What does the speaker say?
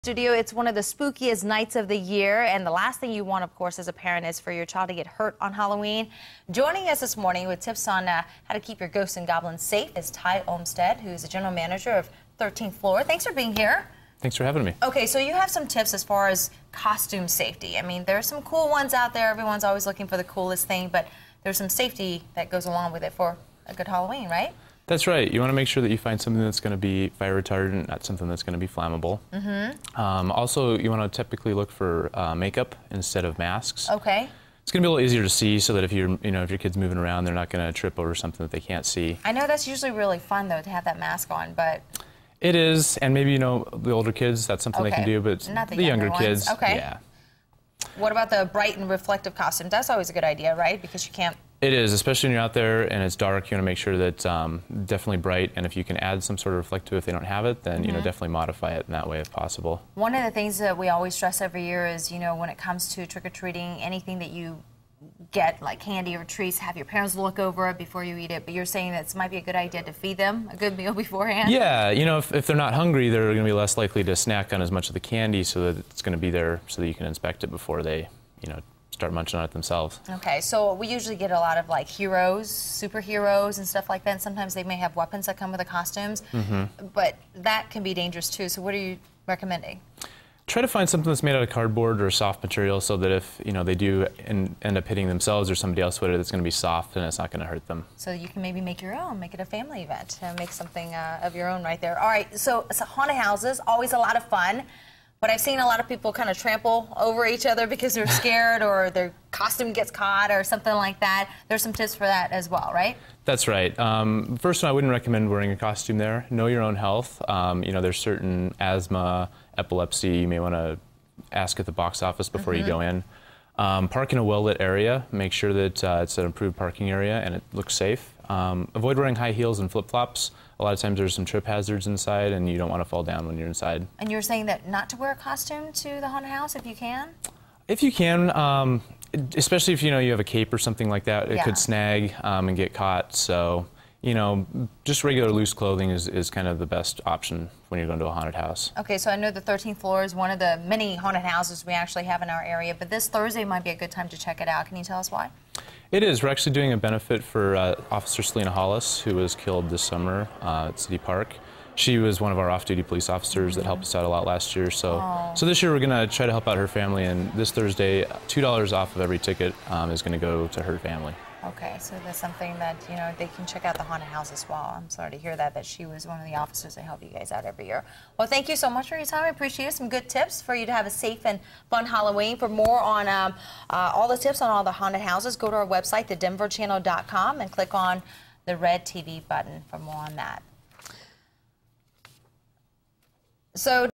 Studio. It's one of the spookiest nights of the year, and the last thing you want, of course, as a parent is for your child to get hurt on Halloween. Joining us this morning with tips on how to keep your ghosts and goblins safe is Tye Olmstead, who's the general manager of 13th Floor. Thanks for being here. Thanks for having me. Okay, so you have some tips as far as costume safety. I mean, there's some cool ones out there. Everyone's always looking for the coolest thing, but there's some safety that goes along with it for a good Halloween, right? That's right. You want to make sure that you find something that's going to be fire retardant, not something that's going to be flammable. Also, you want to typically look for makeup instead of masks. Okay. It's going to be a little easier to see, so that if you're, if your kid's moving around, they're not going to trip over something that they can't see. I know that's usually really fun though to have that mask on, but it is, and maybe the older kids, that's something they can do, but not the younger kids, okay. Yeah. What about the bright and reflective costumes? That's always a good idea, right? Because you can't. It is, especially when you're out there and it's dark. You want to make sure that definitely bright, and if you can add some sort of reflective if they don't have it, then definitely modify it in that way if possible. One of the things that we always stress every year is, when it comes to trick-or-treating, anything that you get, like candy or treats, have your parents look over it before you eat it. But you're saying that it might be a good idea to feed them a good meal beforehand? Yeah, if they're not hungry, they're going to be less likely to snack on as much of the candy, so that it's going to be there so that you can inspect it before they, start munching on it themselves. Okay, so we usually get a lot of like heroes, superheroes and stuff like that, and sometimes they may have weapons that come with the costumes, but that can be dangerous too. So what are you recommending? Try to find something that's made out of cardboard or soft material, so that if they do end up hitting themselves or somebody else with it, it's going to be soft and it's not going to hurt them. So you can maybe make your own, make it a family event, make something of your own right there. All right, so haunted houses, always a lot of fun. But I've seen a lot of people kind of trample over each other because they're scared or their costume gets caught or something like that. There's some tips for that as well, right? That's right. First one, I wouldn't recommend wearing a costume there. Know your own health. There's certain asthma, epilepsy you may want to ask at the box office before you go in. Park in a well-lit area. Make sure that it's an approved parking area and it looks safe. Avoid wearing high heels and flip-flops. A lot of times there's some trip hazards inside, and you don't want to fall down when you're inside. And you're saying that not to wear a costume to the haunted house if you can? If you can, especially if you have a cape or something like that, it could snag and get caught. So, just regular loose clothing is kind of the best option when you're going to a haunted house. Okay, so I know the 13th floor is one of the many haunted houses we actually have in our area, but this Thursday might be a good time to check it out. Can you tell us why? It is. We're actually doing a benefit for Officer Selena Hollis, who was killed this summer at City Park. She was one of our off-duty police officers that helped us out a lot last year. So this year we're going to try to help out her family, and this Thursday, $2 off of every ticket is going to go to her family. Okay, so that's something that, they can check out the haunted house as well. I'm sorry to hear that she was one of the officers that help you guys out every year. Well, thank you so much for your time. I appreciate it. Some good tips for you to have a safe and fun Halloween. For more on all the tips on all the haunted houses, go to our website, thedenverchannel.com, and click on the red TV button for more on that. So